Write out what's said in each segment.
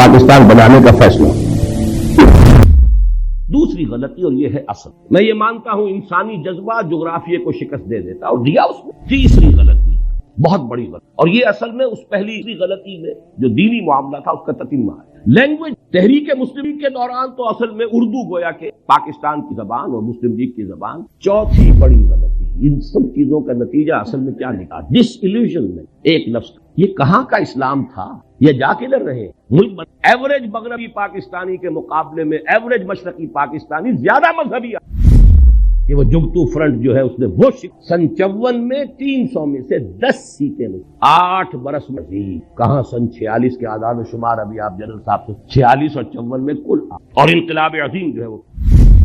پاکستان بنانے کا فیصلہ۔ دوسری غلطی، اور یہ ہے اصل، میں یہ مانتا ہوں انسانی جذبہ جغرافیے کو شکست دے دیتا اور دیا اس میں۔ تیسری غلطی، بہت بڑی غلطی، اور یہ اصل میں اس پہلی غلطی میں جو دینی معاملہ تھا اس کا تتمہ ہے۔ لینگویج، تحریک مسلم کے دوران تو اصل میں اردو گویا کہ پاکستان کی زبان اور مسلم لیگ کی زبان۔ چوتھی بڑی غلطی، ان سب چیزوں کا نتیجہ اصل میں کیا نکلا؟ ڈس ایلیوژن، ایک لفظ، یہ کہاں کا اسلام تھا؟ یہ جا کدھر رہے؟ ملک ایوریج مغربی پاکستانی کے مقابلے میں ایوریج مشرقی پاکستانی زیادہ مذہبی کہ وہ جگتو فرنٹ جو ہے اس نے وہ سن 54 میں 300 میں سے 10 سیٹیں ملی، 8 برس مزید، کہاں سن 46 کے اعداد و شمار ابھی آپ جنرل صاحب سے 46 اور 54 میں کل، اور انقلاب عظیم جو ہے وہ،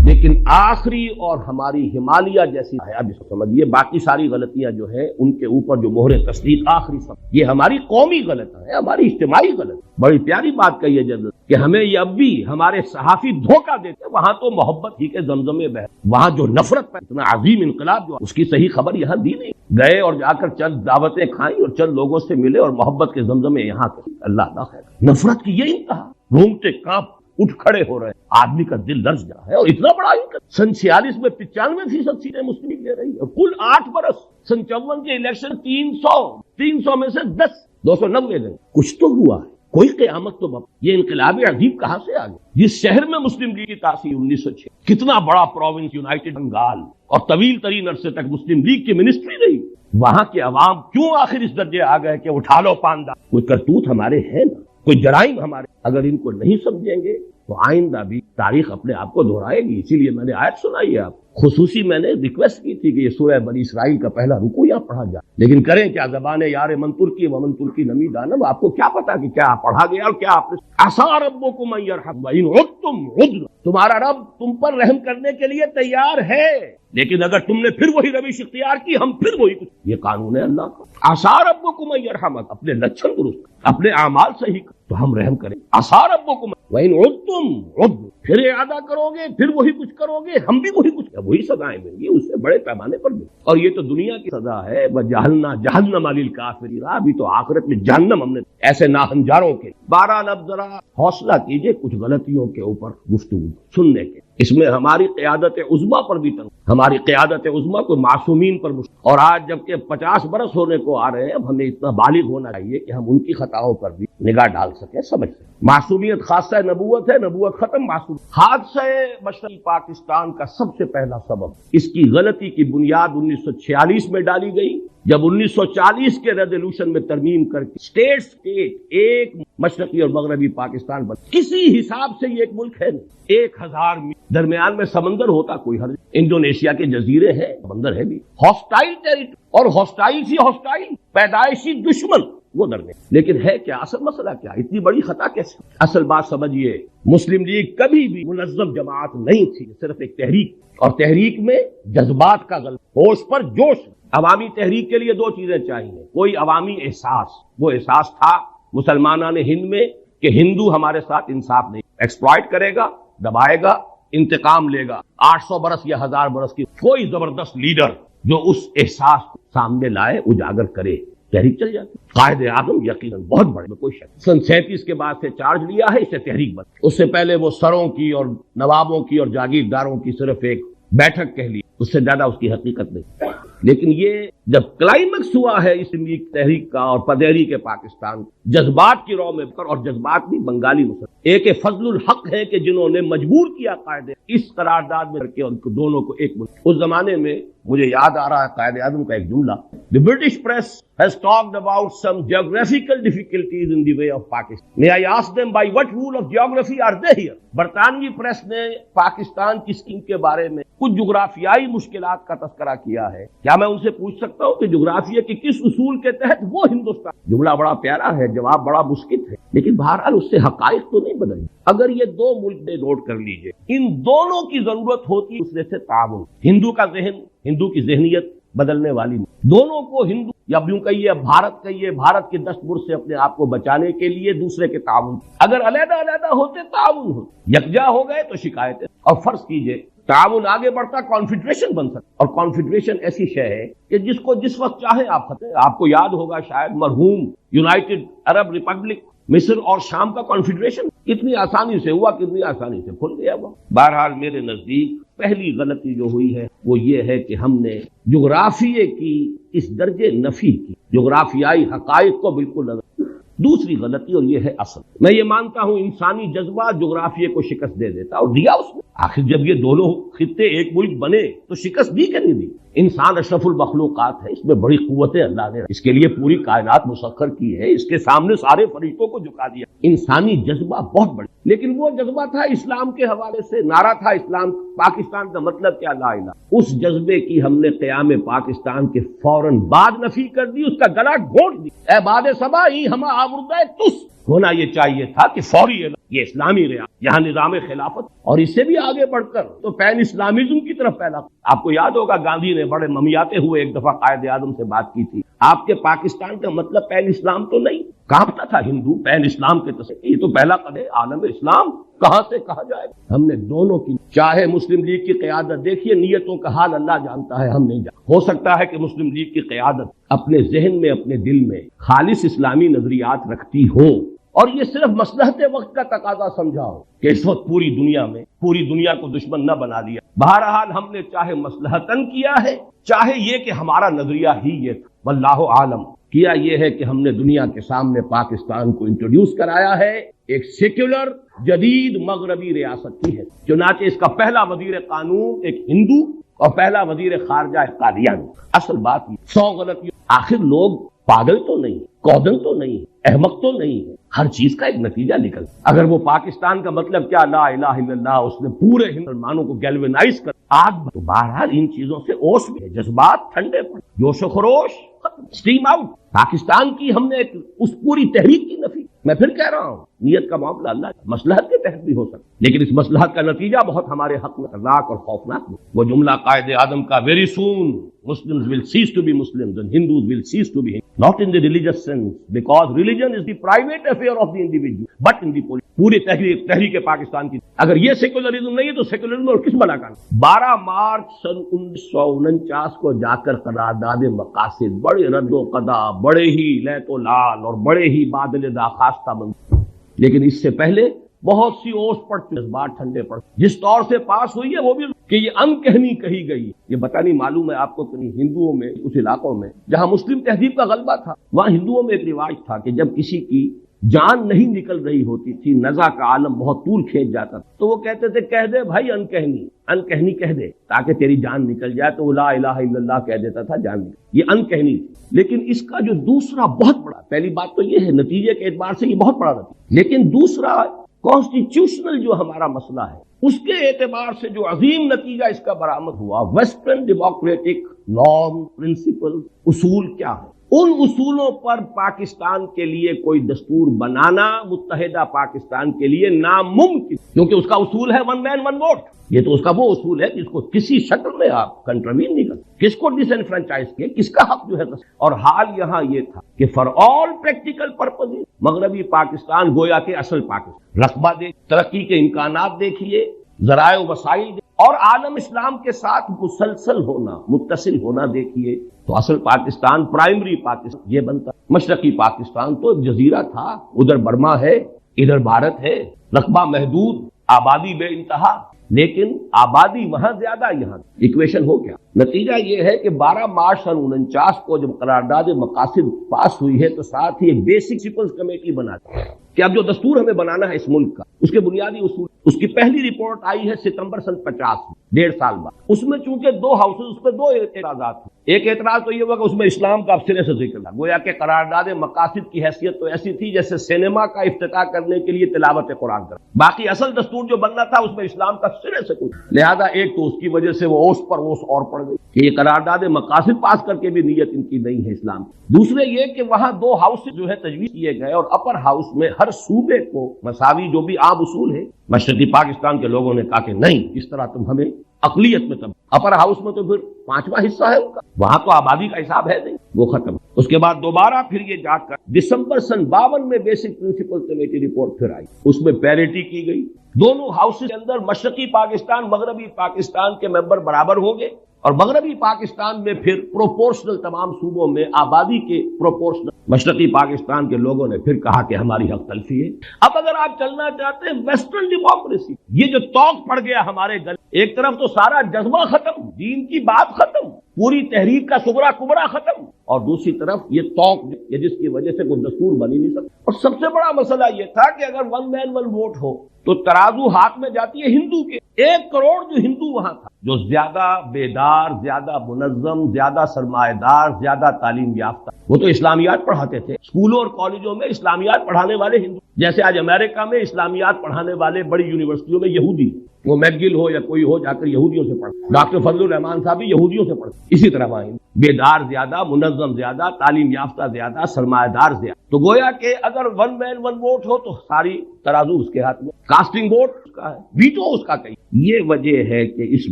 لیکن آخری اور ہماری ہمالیہ جیسی ہے، اب اس کو سمجھیے، باقی ساری غلطیاں جو ہیں ان کے اوپر جو مہر تصدیق آخری سب، یہ ہماری قومی غلطیاں ہیں، ہماری اجتماعی غلط۔ بڑی پیاری بات کہی ہے جنرل کہ ہمیں یہ اب بھی ہمارے صحافی دھوکہ دیتے، وہاں تو محبت ہی کے زمزمے بہہ، وہاں جو نفرت پر اتنا عظیم انقلاب جو اس کی صحیح خبر یہاں دی نہیں، گئے اور جا کر چند دعوتیں کھائیں اور چند لوگوں سے ملے اور محبت کے زمزمے یہاں کے، اللہ نہ خیر، نفرت کی یہ انتہا، رومتے کانپ اٹھ کھڑے ہو رہے ہیں، آدمی کا دل لرز جا ہے، اور اتنا بڑا سن 46 میں 95% سیٹیں مسلم لیگ لے رہی ہے، اور کل 8 برس، سن 54 کے الیکشن 300 میں سے 10، 290 گئے، کچھ تو ہوا ہے، کوئی قیامت تو یہ انقلاب عظیم کہاں سے آ گیا؟ جس شہر میں مسلم لیگ کی تاسیس 1906، کتنا بڑا پروونس یونائیٹڈ بنگال، اور طویل ترین عرصے تک مسلم لیگ کی منسٹری رہی، وہاں کے عوام کیوں آخر اس درجے آ گئے کہ اٹھا لو پاندہ؟ کوئی کرتوت ہمارے ہیں نا، کوئی جرائم ہمارے، اگر ان کو نہیں سمجھیں گے تو آئندہ بھی تاریخ اپنے آپ کو دہرائے گی۔ اسی لیے میں نے آیت سنائی ہے آپ خصوصی، میں نے ریکویسٹ کی تھی کہ یہ سورہ بنی اسرائیل کا پہلا رکوع یہاں پڑھا جائے، لیکن کریں کیا، زبان یار من ترکی ومن ترکی نمی دانم، آپ کو کیا پتا کہ کیا پڑھا گیا اور کیا آپ نے، عسیٰ ربکم ان یرحم وان عدتم عدنا، تمہارا رب تم پر رحم کرنے کے لیے تیار ہے، لیکن اگر تم نے پھر وہی روش اختیار کی، ہم پھر وہی کچھ، یہ قانون ہے اللہ کا۔ عسیٰ ربکم ان یرحم، اپنے لچھن درست، اپنے اعمال صحیح تو ہم رحم کریں، عسیٰ ربکم وان عدتم عدنا، پھر اعادہ کرو گے، پھر وہی کچھ کرو گے، ہم بھی وہی کچھ، وہی سزائیں ملیں گی، اس سے بڑے پیمانے پر بھی، اور یہ تو دنیا کی سزا ہے، وَجَعَلْنَا جَهَنَّمَ لِلْكَافِرِينَ، ابھی تو آخرت میں جہنم ہم نے ایسے ناہنجاروں کے۔ بہرحال اب ذرا حوصلہ کیجئے کچھ غلطیوں کے اوپر گفتگو سننے کے، اس میں ہماری قیادت عظمیٰ پر بھی تنقید، ہماری قیادت عظمیٰ کو معصومین پر مشتمل، اور آج جبکہ 50 برس ہونے کو آ رہے ہیں، اب ہمیں اتنا بالغ ہونا چاہیے کہ ہم ان کی خطاؤں پر بھی نگاہ ڈال سکیں، سمجھ سکیں۔ معصومیت خاصہ نبوت ہے، نبوت ختم معصوم۔ حادثہ مشرقی پاکستان کا سب سے پہلا سبب، اس کی غلطی کی بنیاد 1946 میں ڈالی گئی، جب 1940 کے ریزولوشن میں ترمیم کر کے اسٹیٹ ایک مشرقی اور مغربی پاکستان بن، کسی حساب سے یہ ایک ملک ہے، 1000 میل درمیان میں سمندر ہوتا کوئی حرج، انڈونیشیا کے جزیرے ہیں، سمندر ہے بھی، ہاسٹائل ٹیریٹری، اور ہاسٹائل سی ہاسٹائل، پیدائشی دشمن وہ درمیان، لیکن ہے کیا اصل مسئلہ؟ کیا اتنی بڑی خطا کیسے؟ اصل بات سمجھیے، مسلم لیگ کبھی بھی منظم جماعت نہیں تھی، صرف ایک تحریک، اور تحریک میں جذبات کا غلط، ہوش پر جوش۔ عوامی تحریک کے لیے 2 چیزیں چاہیے، کوئی عوامی احساس، وہ احساس تھا مسلمانان ہند میں کہ ہندو ہمارے ساتھ انصاف نہیں، ایکسپلائٹ کرے گا، دبائے گا، انتقام لے گا، 800 برس یا 1000 برس کی کوئی زبردست لیڈر جو اس احساس کو سامنے لائے، اجاگر کرے، تحریک چل جاتی۔ قائد اعظم یقیناً بہت بڑے میں کوئی شک، سن 37 کے بعد سے چارج لیا ہے، اسے تحریک بن، اس سے پہلے وہ سروں کی اور نوابوں کی اور جاگیرداروں کی صرف ایک بیٹھک کہہ لی، اس سے زیادہ اس کی حقیقت نہیں۔ لیکن یہ جب کلائمیکس ہوا ہے اس تحریک کا اور پدیری کے پاکستان، جذبات کی رو میں اور جذبات بھی بنگالی مسلم، ایک فضل الحق ہے کہ جنہوں نے مجبور کیا قائد اس قرارداد میں رکھے ان کو دونوں کو ایک ملک۔ اس زمانے میں مجھے یاد آ رہا ہے قائد اعظم کا ایک جملہ، The British press has talked about some geographical difficulties in the way of Pakistan. May I ask them by what rule of geography are they here? برطانوی پریس نے پاکستان کی اسکیم کے بارے میں کچھ جغرافیائی مشکلات کا تذکرہ کیا ہے، کیا میں ان سے پوچھ سکتا ہوں کہ جغرافیہ کے کس اصول کے تحت وہ ہندوستان؟ جملہ بڑا پیارا ہے، جواب بڑا مشکل ہے، لیکن بہرحال اس سے حقائق تو نہیں بدلے۔ اگر یہ 2 ملک نے نوٹ کر لیجئے، ان دونوں کی ضرورت ہوتی ہے دوسرے سے تعاون، ہندو کا ذہن، ہندو کی ذہنیت بدلنے والی، دونوں کو ہندو یا یوں کہیے بھارت کہیے، بھارت کے دستور سے اپنے آپ کو بچانے کے لیے دوسرے کے تعاون، اگر علیحدہ علیحدہ ہوتے تعاون ہو، یکجا ہو گئے تو شکایتیں، اور فرض کیجئے تعاون آگے بڑھتا کانفیڈریشن بن سکتا، اور کانفیڈریشن ایسی شے ہے کہ جس کو جس وقت چاہیں آپ ختم، آپ کو یاد ہوگا شاید مرحوم یونائٹڈ عرب ریپبلک مصر اور شام کا کانفیڈریشن کتنی آسانی سے ہوا، کتنی آسانی سے کھل گیا وہ۔ بہرحال میرے نزدیک پہلی غلطی جو ہوئی ہے وہ یہ ہے کہ ہم نے جغرافیے کی اس درجے نفی کی، جغرافیائی حقائق کو بالکل نظر۔ دوسری غلطی، اور یہ ہے اصل، میں یہ مانتا ہوں انسانی جذبہ جغرافیے کو شکست دے دیتا اور دیا اس نے۔ آخر جب یہ دونوں خطے ایک ملک بنے تو شکست دی کہ نہیں دی؟ انسان اشرف المخلوقات ہے، اس میں بڑی قوتیں اللہ نے اس کے لیے پوری کائنات مسخر کی ہے، اس کے سامنے سارے فرشتوں کو جھکا دیا۔ انسانی جذبہ بہت بڑا، لیکن وہ جذبہ تھا اسلام کے حوالے سے، نعرہ تھا اسلام پاکستان کا مطلب کیا، لا الہ۔ اس جذبے کی ہم نے قیام پاکستان کے فوراً بعد نفی کر دی، اس کا گلا گھونٹ دی۔ اے باد صبا ہی ہم آوردہ تس، ہونا یہ چاہیے تھا کہ فوری اعلان، یہ اسلامی ریاست، یہاں نظام خلافت، اور اس سے بھی آگے بڑھ کر تو پین اسلامزم کی طرف پھیلا۔ آپ کو یاد ہوگا گاندھی نے بڑے ممیاتے ہوئے ایک دفعہ قائد اعظم سے بات کی تھی، آپ کے پاکستان کا مطلب پین اسلام تو نہیں؟ کانپتا تھا ہندو پین اسلام کے تصور، یہ تو پہلا قدم ہے، عالم اسلام کہاں سے کہا جائے۔ ہم نے دونوں کی، چاہے مسلم لیگ کی قیادت، دیکھیے نیتوں کا حال اللہ جانتا ہے، ہم نہیں جانتے۔ ہو سکتا ہے کہ مسلم لیگ کی قیادت اپنے ذہن میں، اپنے دل میں خالص اسلامی نظریات رکھتی ہو، اور یہ صرف مصلحت وقت کا تقاضا سمجھا ہو کہ اس وقت پوری دنیا کو دشمن نہ بنا دیا۔ بہرحال ہم نے چاہے مصلحتاً کیا ہے، چاہے یہ کہ ہمارا نظریہ ہی یہ تھا، واللہ عالم، کیا یہ ہے کہ ہم نے دنیا کے سامنے پاکستان کو انٹروڈیوس کرایا ہے ایک سیکولر جدید مغربی ریاست کی ہے، چنانچہ اس کا پہلا وزیر قانون ایک ہندو اور پہلا وزیر خارجہ ایک قادیانی۔ اصل بات یہ 100 غلطی، آخر لوگ پاگل تو نہیں، کودن تو نہیں، احمق تو نہیں ہے، ہر چیز کا ایک نتیجہ نکل۔ اگر وہ پاکستان کا مطلب کیا، لا الہ الا اللہ، اس نے پورے مسلمانوں کو گیلوینائز کر آگ، تو بہرحال ان چیزوں سے اوس بھی ہے، جذبات ٹھنڈے پڑ، جوش و خروش اسٹیم آؤٹ۔ پاکستان کی ہم نے اس پوری تحریک کی نفی۔ میں پھر کہہ رہا ہوں، نیت کا معاملہ اللہ مصلحت کے تحت بھی ہو سکتا، لیکن اس مصلحت کا نتیجہ بہت ہمارے حق میں خطرناک اور خوفناک ہے۔ وہ جملہ قائد اعظم کا، very soon Muslims will cease to be Muslims and Hindus will cease to be Hindus, not in the religious sense, because religion is the private affair of the individual, but in the political. پوری تحریک پاکستان کی اگر یہ secularism نہیں ہے تو secularism اور کس بلا کا؟ 12 مارچ سن 1949 کو جا کر قرارداد مقاصد، بڑے رد و قدا، بڑے ہی لیت و لال اور بڑے ہی بادل داخواستہ بند، لیکن اس سے پہلے بہت سی اوس پڑ، جذبات ٹھنڈے پڑ، جس طور سے پاس ہوئی ہے وہ بھی کہ یہ انکہنی کہی گئی۔ یہ پتہ نہیں معلوم ہے آپ کو کہ ہندوؤں میں کچھ علاقوں میں جہاں مسلم تہذیب کا غلبہ تھا، وہاں ہندوؤں میں ایک رواج تھا کہ جب کسی کی جان نہیں نکل رہی ہوتی تھی، نزع کا عالم بہت طول کھینچ جاتا تھا، تو وہ کہتے تھے کہہ دے بھائی انکہنی کہہ دے تاکہ تیری جان نکل جائے، تو وہ لا الہ الا اللہ کہہ دیتا تھا، جان نکل۔ یہ انکہنی تھی۔ لیکن اس کا جو دوسرا بہت بڑا، پہلی بات تو یہ ہے نتیجے کے اعتبار سے یہ بہت بڑا نتیجہ، لیکن دوسرا کانسٹیٹیوشنل جو ہمارا مسئلہ ہے اس کے اعتبار سے جو عظیم نتیجہ اس کا برآمد ہوا، ویسٹرن ڈیموکریٹک نارم، پرنسپل، اصول کیا ہے، ان اصولوں پر پاکستان کے لیے کوئی دستور بنانا متحدہ پاکستان کے لیے ناممکن، کیونکہ اس کا اصول ہے ون مین ون ووٹ۔ یہ تو اس کا وہ اصول ہے جس کو کسی شکل میں آپ کنٹروین نہیں کرتے، کس کو ڈس انفرینچائز کیے، کس کا حق جو ہے۔ اور حال یہاں یہ تھا کہ فار آل پریکٹیکل پرپز مغربی پاکستان گویا کہ اصل پاکستان، رقبہ دیکھ، ترقی کے امکانات دیکھیے، ذرائع و وسائل اور عالم اسلام کے ساتھ مسلسل ہونا، متصل ہونا دیکھیے، تو اصل پاکستان، پرائمری پاکستان یہ بنتا۔ مشرقی پاکستان تو ایک جزیرہ تھا، ادھر برما ہے، ادھر بھارت ہے، رقبہ محدود، آبادی بے انتہا، لیکن آبادی وہاں زیادہ، یہاں ایکویشن ہو گیا۔ نتیجہ یہ ہے کہ 12 مارچ سن 49 کو جب قرارداد مقاصد پاس ہوئی ہے تو ساتھ ہی ایک بیسک پرنسپلز کمیٹی بنا دی کہ اب جو دستور ہمیں بنانا ہے اس ملک کا، اس کے بنیادی اصول، اس کی پہلی رپورٹ آئی ہے ستمبر سن 50 میں، 1.5 سال بعد۔ اس میں چونکہ 2 ہاؤسز، اس پہ 2 اعتراضات ہیں۔ ایک اعتراض تو یہ ہوا کہ اس میں اسلام کا سرے سے ذکر تھا، گویا کہ قرارداد مقاصد کی حیثیت تو ایسی تھی جیسے سینما کا افتتاح کرنے کے لیے تلاوت قرآن کر، باقی اصل دستور جو بننا تھا اس میں اسلام کا سرے سے کچھ، لہذا ایک تو اس کی وجہ سے وہ اوس پر اوس اور پڑ گئی کہ یہ قرارداد مقاصد پاس کر کے بھی نیت ان کی نہیں ہے اسلام۔ دوسرے یہ کہ وہاں 2 ہاؤس جو ہے تجویز کیے گئے، اور اپر ہاؤس میں ہر صوبے کو مساوی، جو بھی عام اصول ہے۔ مشرقی پاکستان کے لوگوں نے کہا کہ نہیں، اس طرح تم ہمیں اقلیت میں تب، اپر ہاؤس میں تو پھر 5واں حصہ ہے ان کا، وہاں تو آبادی کا حساب ہے نہیں، وہ ختم۔ اس کے بعد دوبارہ پھر یہ جا کر دسمبر سن 52 میں بیسک پرنسپل کمیٹی رپورٹ پھر آئی، اس میں پیریٹی کی گئی، دونوں ہاؤسز کے اندر مشرقی پاکستان، مغربی پاکستان کے ممبر برابر ہو گئے، اور مغربی پاکستان میں پھر پروپورشنل تمام صوبوں میں آبادی کے پروپورشنل مشرقی پاکستان کے لوگوں نے پھر کہا کہ ہماری حق تلفی ہے۔ اب اگر آپ چلنا چاہتے ہیں ویسٹرن ڈیموکریسی، یہ جو توق پڑ گیا ہمارے گلے، ایک طرف تو سارا جذبہ ختم، دین کی بات ختم، پوری تحریک کا سغرا کبرا ختم، اور دوسری طرف یہ توق جس کی وجہ سے کوئی دستور بن ہی نہیں سکتا۔ اور سب سے بڑا مسئلہ یہ تھا کہ اگر ون مین ون ووٹ ہو تو ترازو ہاتھ میں جاتی ہے ہندو کے، 1 کروڑ جو ہندو وہاں تھا، جو زیادہ بیدار، زیادہ منظم، زیادہ سرمایہ دار، زیادہ تعلیم یافتہ، وہ تو اسلامیات پڑھاتے تھے اسکولوں اور کالجوں میں، اسلامیات پڑھانے والے ہندو، جیسے آج امریکہ میں اسلامیات پڑھانے والے بڑی یونیورسٹیوں میں یہودی، وہ میکگل ہو یا کوئی ہو، جا کر یہودیوں سے پڑھ، ڈاکٹر فضل الرحمان صاحب بھی یہودیوں سے پڑھ، اسی طرح وہاں بیدار زیادہ، منظم زیادہ، تعلیم یافتہ زیادہ، سرمایہ دار زیادہ۔ تو گویا کہ اگر ون مین ون ووٹ ہو تو ساری ترازو اس کے ہاتھ میں، کاسٹنگ ووٹ اس کا ہے، ویٹو اس کا کہیں۔ یہ وجہ ہے کہ اس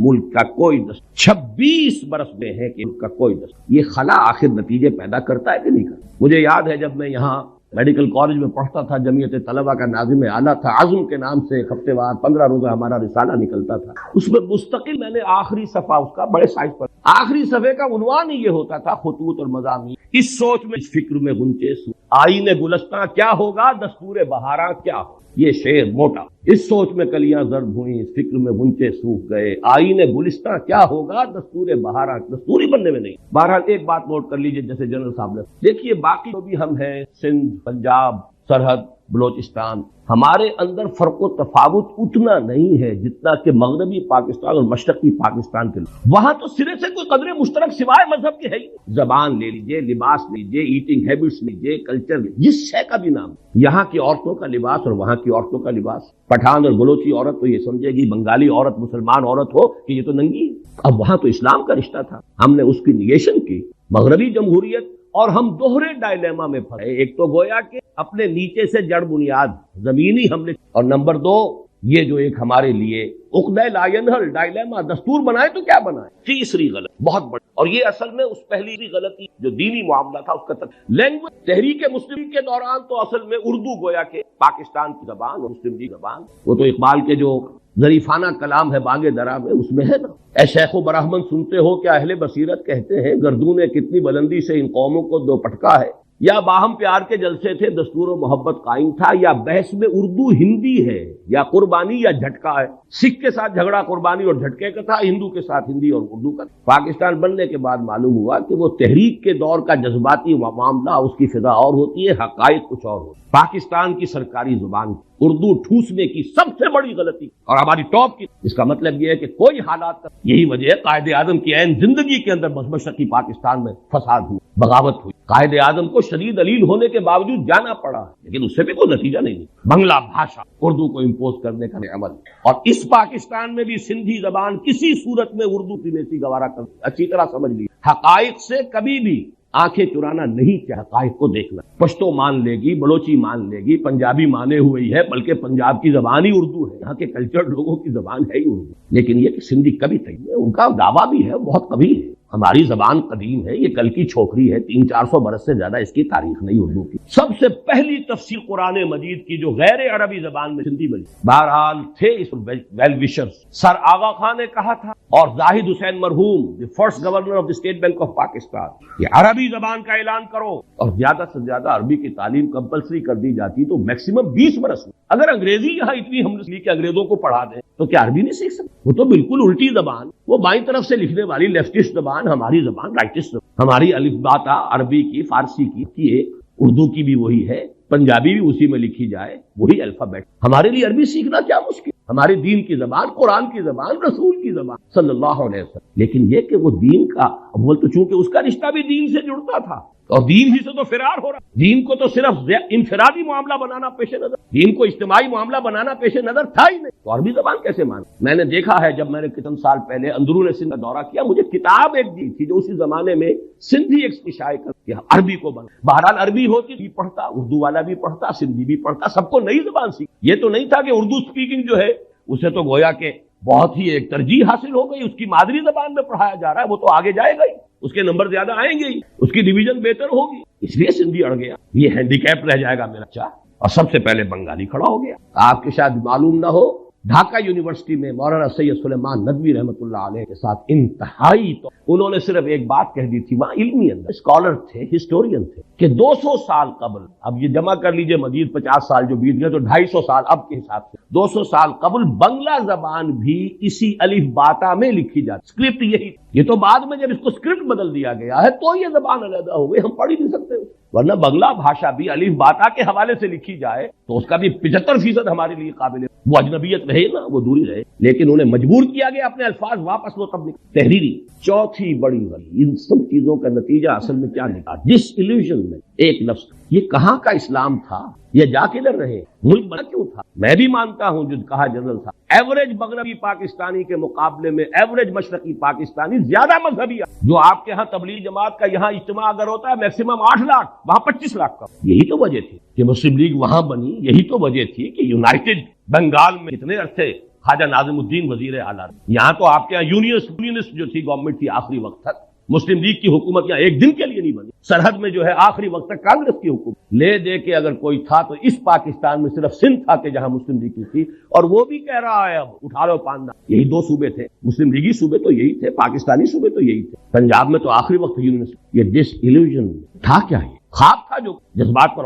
ملک کا کوئی دست 26 برس میں ہے کہ ملک کا کوئی دست، یہ خلا آخر نتیجے پیدا کرتا ہے کہ نہیں کرتا؟ مجھے یاد ہے جب میں یہاں میڈیکل کالج میں پڑھتا تھا، جمعیت طلبہ کا ناظم اعلیٰ تھا، عزم کے نام سے ایک ہفتے بعد 15 روزہ ہمارا رسالہ نکلتا تھا، اس میں مستقل میں نے آخری صفحہ اس کا بڑے سائز پر، آخری صفحے کا عنوان ہی یہ ہوتا تھا، خطوط اور مضامین، اس سوچ میں، اس فکر میں گنچے سو، آئین گلستاں کیا ہوگا، دستور بہاراں کیا ہو، یہ شعر موٹا، اس سوچ میں کلیاں زرد ہوئیں، اس فکر میں گنچے سوکھ گئے، آئین گلستاں کیا ہوگا، دستور بہاراں، دستوری بننے میں نہیں۔ بہرحال ایک بات نوٹ کر لیجئے، جیسے جنرل صاحب نے دیکھیے، باقی جو بھی ہم ہیں، سندھ، پنجاب، سرحد، بلوچستان، ہمارے اندر فرق و تفاوت اتنا نہیں ہے جتنا کہ مغربی پاکستان اور مشرقی پاکستان کے لوگ، وہاں تو سرے سے کوئی قدر مشترک سوائے مذہب کے ہے ہی۔ زبان لے لیجئے، لباس لیجئے، ایٹنگ ہیبٹس لیجئے، کلچر لیجئے، جس شے کا بھی نام، یہاں کی عورتوں کا لباس اور وہاں کی عورتوں کا لباس، پٹھان اور بلوچی عورت تو یہ سمجھے گی، بنگالی عورت مسلمان عورت ہو کہ یہ تو ننگی ہے۔ اب وہاں تو اسلام کا رشتہ تھا، ہم نے اس کی نیگیشن کی، مغربی جمہوریت، اور ہم دوہرے ڈائلیما میں پھنسے، ایک تو گویا کہ اپنے نیچے سے جڑ بنیاد زمینی حملے، اور نمبر 2 یہ جو ایک ہمارے لیے عقدہ لا ینحل ڈائلیما، دستور بنائے تو کیا بنائے۔ تیسری غلط بہت بڑی، اور یہ اصل میں اس پہلی غلطی جو دینی معاملہ تھا اس کا لینگویج، تحریک مسلم کے دوران تو اصل میں اردو گویا کہ پاکستان کی زبان اور مسلم کی زبان، وہ تو اقبال کے جو ظریفانہ کلام ہے بانگ درا میں، اس میں ہے نا، اے شیخ و برہمن سنتے ہو کیا اہل بصیرت کہتے ہیں، گردوں نے کتنی بلندی سے ان قوموں کو دو پٹکا ہے، یا باہم پیار کے جلسے تھے، دستور و محبت قائم تھا، یا بحث میں اردو ہندی ہے، یا قربانی یا جھٹکا ہے، سکھ کے ساتھ جھگڑا قربانی اور جھٹکے کا تھا، ہندو کے ساتھ ہندی اور اردو کا۔ پاکستان بننے کے بعد معلوم ہوا کہ وہ تحریک کے دور کا جذباتی معاملہ، اس کی فضا اور ہوتی ہے، حقائق کچھ اور ہوتی ہے۔ پاکستان کی سرکاری زبان اردو ٹھوسنے کی سب سے بڑی غلطی، اور ہماری ٹاپ کی، اس کا مطلب یہ ہے کہ کوئی حالات کا، یہی وجہ ہے قائد اعظم کی عین زندگی کے اندر مشرقی پاکستان میں فساد ہوئی، بغاوت ہوئی، قائد اعظم کو شدید علیل ہونے کے باوجود جانا پڑا، لیکن اس سے بھی کوئی نتیجہ نہیں، بنگلہ بھاشا اردو کو امپوز کرنے کا عمل، اور اس پاکستان میں بھی سندھی زبان کسی صورت میں اردو کی نیتی گوارا کر، اچھی طرح سمجھ لی، حقائق سے کبھی بھی آنکھیں چرانا نہیں چاہے، حقائق کو دیکھنا، پشتو مان لے گی، بلوچی مان لے گی، پنجابی مانے ہوئی ہے، بلکہ پنجاب کی زبان ہی اردو ہے، یہاں کے کلچر لوگوں کی زبان ہے ہی اردو، لیکن یہ کہ سندھی کبھی تھی، ان کا دعویٰ بھی ہے، بہت کبھی ہے، ہماری زبان قدیم ہے، یہ کل کی چھوکری ہے، 300-400 برس سے زیادہ اس کی تاریخ نہیں اردو کی۔ سب سے پہلی تفسیر قرآن مجید کی جو غیر عربی زبان میں سندھی بنی، بہرحال تھے اس ویل وشرز، سر آغا خان نے کہا تھا، اور زاہد حسین مرحوم، the first governor of the state bank of Pakistan, یہ عربی زبان کا اعلان کرو، اور زیادہ سے زیادہ عربی کی تعلیم کمپلسری کر دی جاتی تو میکسیمم 20 برس میں، اگر انگریزی یہاں اتنی ہم نے کہ انگریزوں کو پڑھا دیں تو کیا عربی نہیں سیکھ سکتے؟ وہ تو بالکل الٹی زبان، وہ بائیں طرف سے لکھنے والی لیفٹسٹ زبان، ہماری زبان رائٹسٹ زبان، ہماری الف با تا عربی کی، فارسی کی، اردو کی بھی وہی ہے، پنجابی بھی اسی میں لکھی جائے، وہی الفابیٹ، ہمارے لیے عربی سیکھنا کیا مشکل، ہمارے دین کی زبان، قرآن کی زبان، رسول کی زبان صلی اللہ علیہ وسلم، لیکن یہ کہ وہ دین کا اول تو چونکہ اس کا رشتہ بھی دین سے جڑتا تھا، اور دین ہی سے تو فرار ہو رہا، دین کو تو صرف انفرادی معاملہ بنانا پیش نظر، دین کو اجتماعی معاملہ بنانا پیش نظر تھا ہی نہیں، تو عربی زبان کیسے مان؟ میں نے دیکھا ہے جب میں نے کتنے سال پہلے اندرون سندھ کا دورہ کیا، مجھے کتاب ایک دی تھی جو اسی زمانے میں سندھی ایک شائع کر عربی کو بنا، بہرحال عربی ہوتی بھی پڑھتا، اردو والا بھی پڑھتا، سندھی بھی پڑھتا، سب کو نئی زبان سیکھ، یہ تو نہیں تھا کہ اردو سپیکنگ جو ہے اسے تو گویا کہ بہت ہی ایک ترجیح حاصل ہو گئی، اس کی مادری زبان میں پڑھایا جا رہا ہے، وہ تو آگے جائے گا ہی، اس کے نمبر زیادہ آئیں گے ہی، اس کی ڈویژن بہتر ہوگی، اس لیے سندھی اڑ گیا، یہ ہینڈی کیپ رہ جائے گا میرا بچہ، اور سب سے پہلے بنگالی کھڑا ہو گیا۔ آپ کے شاید معلوم نہ ہو، ڈھاکہ یونیورسٹی میں مولانا سید سلیمان ندوی رحمۃ اللہ علیہ کے ساتھ انتہائی تو انہوں نے صرف ایک بات کہہ دی تھی، وہاں علمی اندر اسکالر تھے، ہسٹورین تھے، کہ 200 سال قبل، اب یہ جمع کر لیجئے مزید 50 سال جو بیت گئے تو 250 سال اب کے حساب سے، 200 سال قبل بنگلہ زبان بھی اسی الف باتا میں لکھی جاتی، اسکرپٹ یہی، یہ تو بعد میں جب اس کو اسکرپٹ بدل دیا گیا ہے تو یہ زبان علیحدہ ہو گئی، ہم پڑھ ہی نہیں سکتے، ورنہ بنگلہ بھاشا بھی الف باتا کے حوالے سے لکھی جائے تو اس کا بھی 75% ہمارے لیے قابل ہے، وہ اجنبیت رہے نا، وہ دوری رہے، لیکن انہیں مجبور کیا گیا اپنے الفاظ واپس لو تب تحریری۔ چوتھی بڑی غلطی، ان سب چیزوں کا نتیجہ اصل میں کیا نکلا؟ ڈس ایلیوژن میں ایک لفظ، یہ کہاں کا اسلام تھا؟ یہ جا کدھر رہے؟ ملک بنا کیوں تھا؟ میں بھی مانتا ہوں جو کہا جنرل تھا، ایوریج مغربی پاکستانی کے مقابلے میں ایوریج مشرقی پاکستانی زیادہ مذہبی ہے۔ جو آپ کے ہاں تبلیغ جماعت کا یہاں اجتماع اگر ہوتا ہے میکسیمم 8 لاکھ، وہاں 25 لاکھ کا۔ یہی تو وجہ تھی کہ مسلم لیگ وہاں بنی، یہی تو وجہ تھی کہ یونائٹڈ بنگال میں اتنے عرصے خواجہ ناظم الدین وزیر اعلیٰ، یہاں تو آپ کے یہاں یونینسٹ جو تھی گورنمنٹ تھی آخری وقت تک، مسلم لیگ کی حکومت یہاں ایک دن کے لیے نہیں بنی، سرحد میں جو ہے آخری وقت تک کانگریس کی حکومت لے دے کے اگر کوئی تھا تو اس پاکستان میں صرف سندھ تھا کہ جہاں مسلم لیگ کی تھی، اور وہ بھی کہہ رہا ہے اب اٹھا لو پاندہ، یہی 2 صوبے تھے، مسلم لیگی صوبے تو یہی تھے، پاکستانی صوبے تو یہی تھے، پنجاب میں تو آخری وقت یونینسٹ۔ یہ ڈس ایلیوژن تھا کیا؟ یہ خواب تھا جو جذبات پر